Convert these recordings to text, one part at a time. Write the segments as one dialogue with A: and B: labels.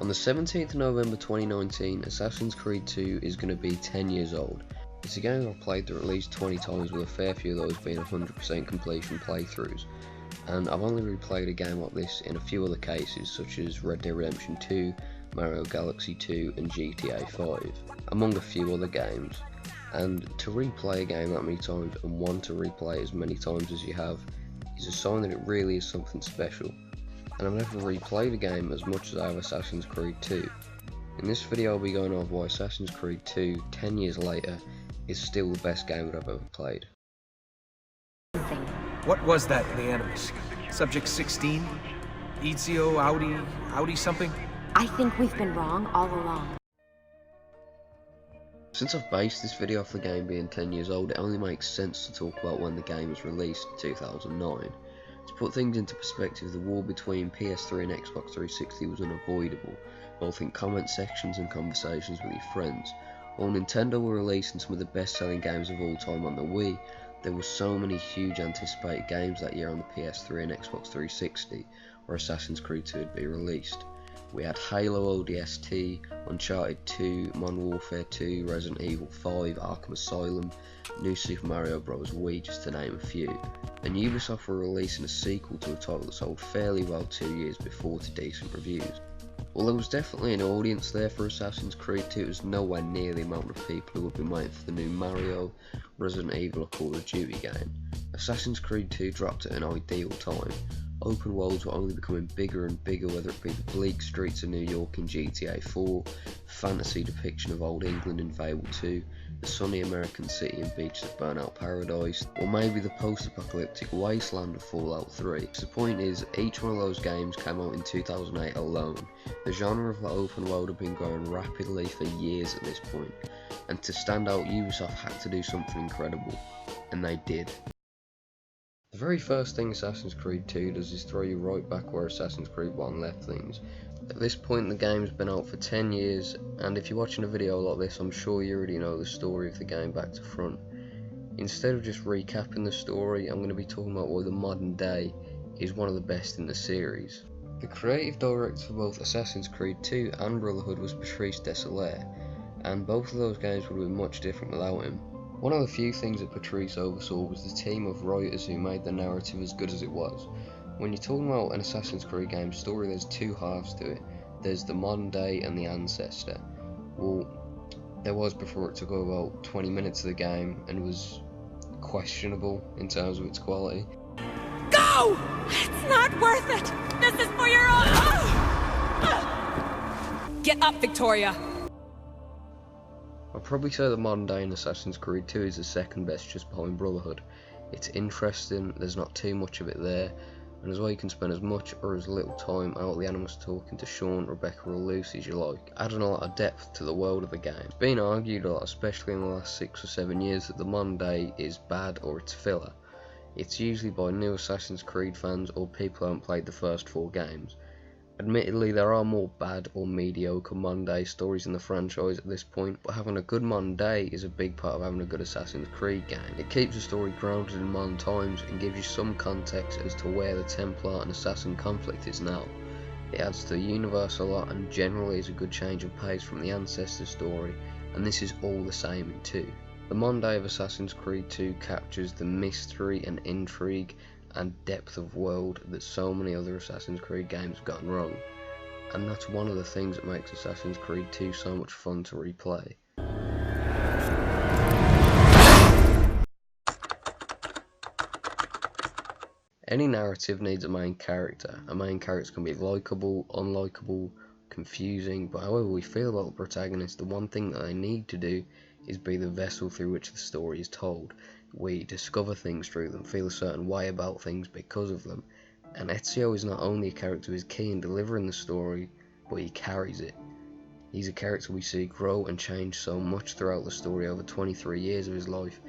A: On the 17th of November 2019, Assassin's Creed 2 is going to be 10 years old. It's a game I've played through at least 20 times, with a fair few of those being 100% completion playthroughs. And I've only replayed a game like this in a few other cases, such as Red Dead Redemption 2, Mario Galaxy 2 and GTA 5, among a few other games. And to replay a game that many times and want to replay as many times as you have is a sign that it really is something special. And I've never replayed a game as much as I have Assassin's Creed 2. In this video I'll be going over why Assassin's Creed 2, 10 years later, is still the best game that I've ever played.
B: What was that in the Animus? Subject 16? Ezio, Audi something?
C: I think we've been wrong all along.
A: Since I've based this video off the game being 10 years old, it only makes sense to talk about when the game was released in 2009. To put things into perspective, the war between PS3 and Xbox 360 was unavoidable, both in comment sections and conversations with your friends. While Nintendo were releasing some of the best selling games of all time on the Wii, there were so many huge anticipated games that year on the PS3 and Xbox 360 where Assassin's Creed 2 would be released. We had Halo ODST, Uncharted 2, Modern Warfare 2, Resident Evil 5, Arkham Asylum, New Super Mario Bros. Wii, just to name a few. And Ubisoft were releasing a sequel to a title that sold fairly well 2 years before to decent reviews. While there was definitely an audience there for Assassin's Creed 2, it was nowhere near the amount of people who had been waiting for the new Mario, Resident Evil or Call of Duty game. Assassin's Creed 2 dropped at an ideal time. Open worlds were only becoming bigger and bigger, whether it be the bleak streets of New York in GTA 4, fantasy depiction of old England in Fable 2, the sunny American city and beaches of Burnout Paradise, or maybe the post-apocalyptic wasteland of Fallout 3. The point is, each one of those games came out in 2008 alone. The genre of the open world had been growing rapidly for years at this point, and to stand out, Ubisoft had to do something incredible, and they did. The very first thing Assassin's Creed 2 does is throw you right back where Assassin's Creed 1 left things. At this point the game's been out for 10 years, and if you're watching a video like this I'm sure you already know the story of the game back to front. Instead of just recapping the story, I'm going to be talking about why the modern day is one of the best in the series. The creative director for both Assassin's Creed 2 and Brotherhood was Patrice Désilets, and both of those games would have been much different without him. One of the few things that Patrice oversaw was the team of writers who made the narrative as good as it was. When you're talking about an Assassin's Creed game story, there's two halves to it. There's the modern day and the ancestor. Well, there was before it took about 20 minutes of the game and was questionable in terms of its quality.
C: Go! It's not worth it! This is for your own... Get up, Victoria!
A: I'd probably say the modern day in Assassin's Creed 2 is the second best, just behind Brotherhood. It's interesting, there's not too much of it there, and as well you can spend as much or as little time out of the Animus talking to Sean, Rebecca or Lucy as you like, adding a lot of depth to the world of the game. It's been argued a lot, especially in the last 6 or 7 years, that the modern day is bad or it's filler. It's usually by new Assassin's Creed fans or people who haven't played the first 4 games. Admittedly, there are more bad or mediocre modern day stories in the franchise at this point, but having a good modern day is a big part of having a good Assassin's Creed game. It keeps the story grounded in modern times and gives you some context as to where the Templar and Assassin conflict is now. It adds to the universe a lot and generally is a good change of pace from the Ancestor story, and this is all the same in 2. The modern day of Assassin's Creed 2 captures the mystery and intrigue and depth of world that so many other Assassin's Creed games have gotten wrong, and that's one of the things that makes Assassin's Creed 2 so much fun to replay. Any narrative needs a main character. A main character can be likeable, unlikable, confusing, but however we feel about the protagonist, the one thing that they need to do is be the vessel through which the story is told. We discover things through them, feel a certain way about things because of them, and Ezio is not only a character who is key in delivering the story, but he carries it. He's a character we see grow and change so much throughout the story over 23 years of his life,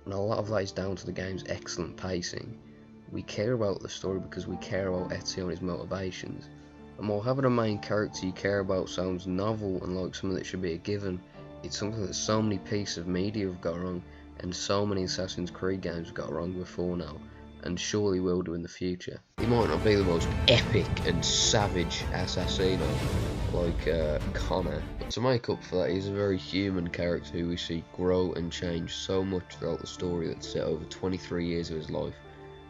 A: and a lot of that is down to the game's excellent pacing. We care about the story because we care about Ezio and his motivations, and while having a main character you care about sounds novel and like something that should be a given, it's something that so many pieces of media have got wrong, and so many Assassin's Creed games have got wrong before now, and surely will do in the future. He might not be the most epic and savage assassino like Connor, but to make up for that, he's a very human character who we see grow and change so much throughout the story that's set over 23 years of his life,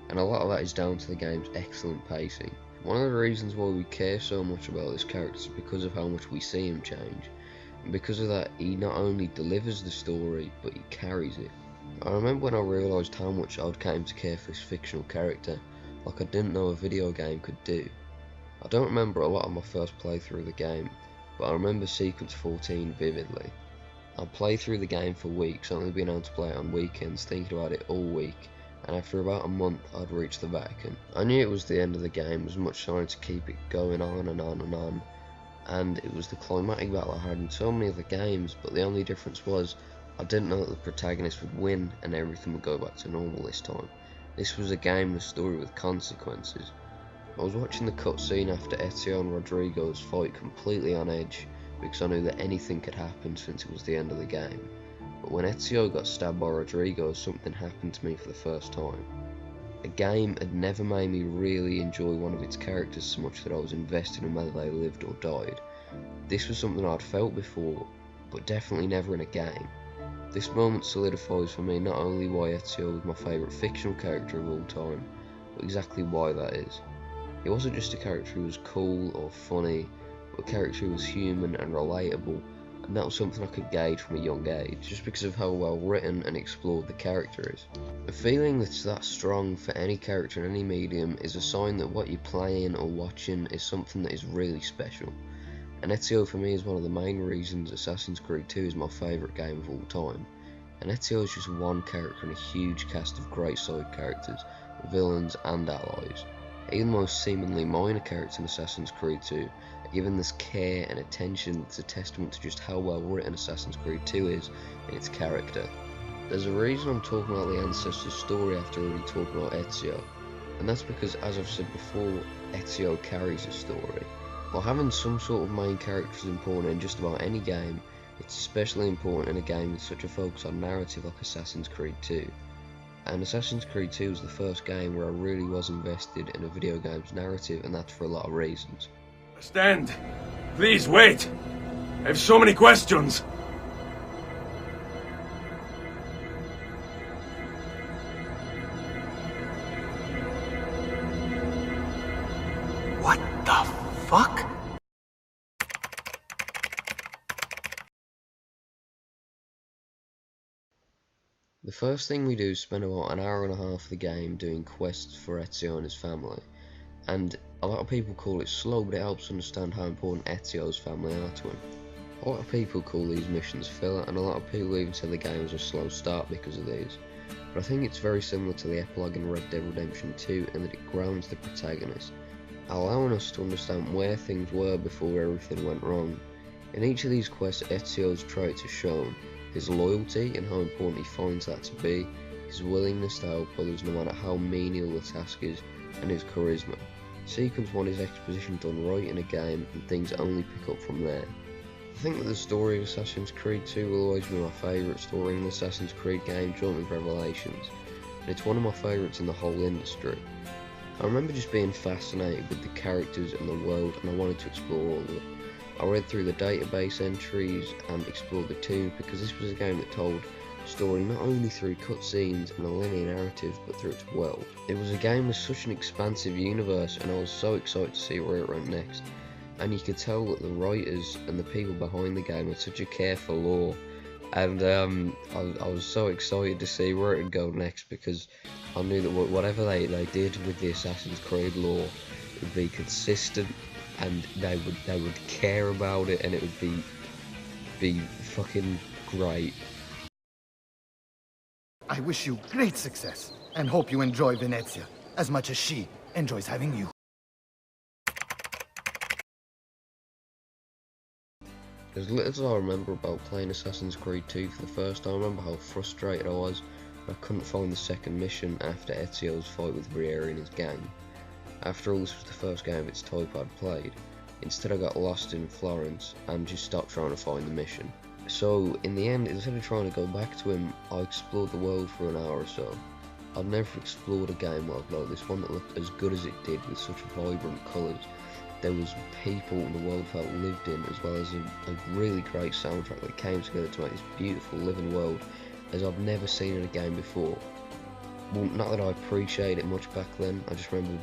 A: and a lot of that is down to the game's excellent pacing. One of the reasons why we care so much about this character is because of how much we see him change, and because of that he not only delivers the story, but he carries it. I remember when I realised how much I'd came to care for this fictional character, like I didn't know a video game could do. I don't remember a lot of my first playthrough of the game, but I remember Sequence 14 vividly. I'd play through the game for weeks, only being able to play it on weekends, thinking about it all week, and after about a month I'd reached the Vatican. I knew it was the end of the game, as much trying to keep it going on and on and on, and it was the climatic battle I had in so many other games, but the only difference was I didn't know that the protagonist would win and everything would go back to normal this time. This was a game, a story with consequences. I was watching the cutscene after Ezio and Rodrigo's fight completely on edge, because I knew that anything could happen since it was the end of the game. But when Ezio got stabbed by Rodrigo, something happened to me for the first time. A game had never made me really enjoy one of its characters so much that I was invested in whether they lived or died. This was something I'd felt before, but definitely never in a game. This moment solidifies for me not only why Ezio was my favourite fictional character of all time, but exactly why that is. He wasn't just a character who was cool or funny, but a character who was human and relatable, and that was something I could gauge from a young age, just because of how well written and explored the character is. A feeling that's that strong for any character in any medium is a sign that what you're playing or watching is something that is really special. And Ezio for me is one of the main reasons Assassin's Creed 2 is my favourite game of all time. And Ezio is just one character in a huge cast of great side characters, villains and allies. Even the most seemingly minor characters in Assassin's Creed 2 are given this care and attention that's a testament to just how well written Assassin's Creed 2 is in its character. There's a reason I'm talking about the Ancestor's story after already talking about Ezio, and that's because, as I've said before, Ezio carries a story. While having some sort of main character is important in just about any game, it's especially important in a game with such a focus on narrative like Assassin's Creed 2. And Assassin's Creed 2 was the first game where I really was invested in a video game's narrative, and that's for a lot of reasons.
D: Stand! Please wait! I have so many questions!
B: What the fuck?
A: The first thing we do is spend about an hour and a half of the game doing quests for Ezio and his family, and a lot of people call it slow, but it helps understand how important Ezio's family are to him. A lot of people call these missions filler, and a lot of people even say the game is a slow start because of these, but I think it's very similar to the epilogue in Red Dead Redemption 2 in that it grounds the protagonist, allowing us to understand where things were before everything went wrong. In each of these quests, Ezio's traits are shown: his loyalty and how important he finds that to be, his willingness to help others no matter how menial the task is, and his charisma. Sequence 1 is exposition done right in a game, and things only pick up from there. I think that the story of Assassin's Creed 2 will always be my favourite story in an Assassin's Creed game, joint with Revelations, and it's one of my favourites in the whole industry. I remember just being fascinated with the characters and the world, and I wanted to explore all of it. I read through the database entries and explored the tombs because this was a game that told a story not only through cutscenes and a linear narrative, but through its world. It was a game with such an expansive universe, and I was so excited to see where it went next. And you could tell that the writers and the people behind the game had such a care for lore, and I was so excited to see where it would go next, because I knew that whatever they did with the Assassin's Creed lore would be consistent, and they would care about it, and it would be fucking great.
E: I wish you great success, and hope you enjoy Venezia as much as she enjoys having you.
A: As little as I remember about playing Assassin's Creed 2 for the first time, I remember how frustrated I was when I couldn't find the second mission after Ezio's fight with Vieri and his gang. After all, this was the first game of its type I'd played. Instead I got lost in Florence and just stopped trying to find the mission. So in the end, instead of trying to go back to him, I explored the world for an hour or so. I've never explored a game like this one that looked as good as it did with such vibrant colours. There was people the world felt lived in, as well as a really great soundtrack that came together to make this beautiful living world as I've never seen in a game before. Well, not that I appreciate it much back then, I just remember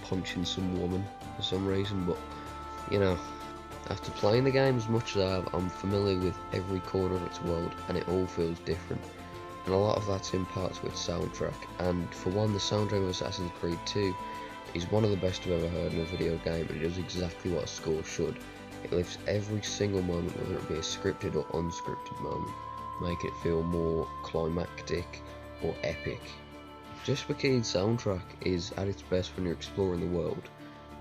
A: punching some woman for some reason, but you know, after playing the game as much as I have, I'm familiar with every corner of its world and it all feels different. And a lot of that's in part to its soundtrack, and for one, the soundtrack of Assassin's Creed 2 is one of the best I've ever heard in a video game, and it does exactly what a score should. It lifts every single moment, whether it be a scripted or unscripted moment, make it feel more climactic or epic. Just Kid's soundtrack is at its best when you're exploring the world.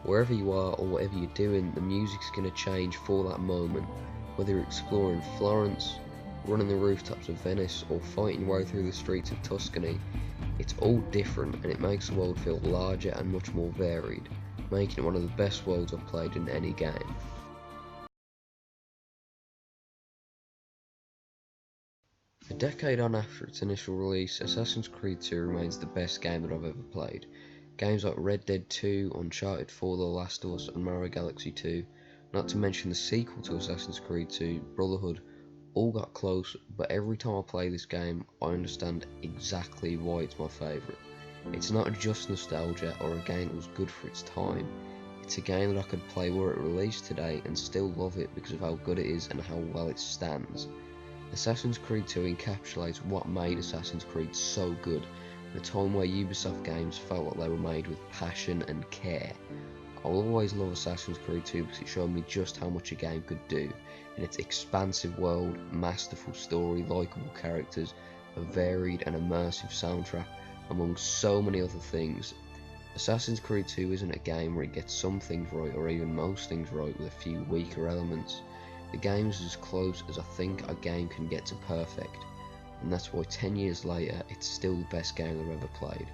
A: Wherever you are or whatever you're doing, the music's going to change for that moment, whether you're exploring Florence, running the rooftops of Venice, or fighting your way through the streets of Tuscany. It's all different, and it makes the world feel larger and much more varied, making it one of the best worlds I've played in any game. A decade on after its initial release, Assassin's Creed 2 remains the best game that I've ever played. Games like Red Dead 2, Uncharted 4, The Last of Us, and Mario Galaxy 2, not to mention the sequel to Assassin's Creed 2, Brotherhood, all got close, but every time I play this game, I understand exactly why it's my favourite. It's not just nostalgia or a game that was good for its time. It's a game that I could play where it released today and still love it because of how good it is and how well it stands. Assassin's Creed 2 encapsulates what made Assassin's Creed so good, in a time where Ubisoft games felt like they were made with passion and care. I'll always love Assassin's Creed 2 because it showed me just how much a game could do, in its expansive world, masterful story, likeable characters, a varied and immersive soundtrack, among so many other things. Assassin's Creed 2 isn't a game where it gets some things right or even most things right with a few weaker elements. The game is as close as I think a game can get to perfect, and that's why 10 years later it's still the best game I've ever played.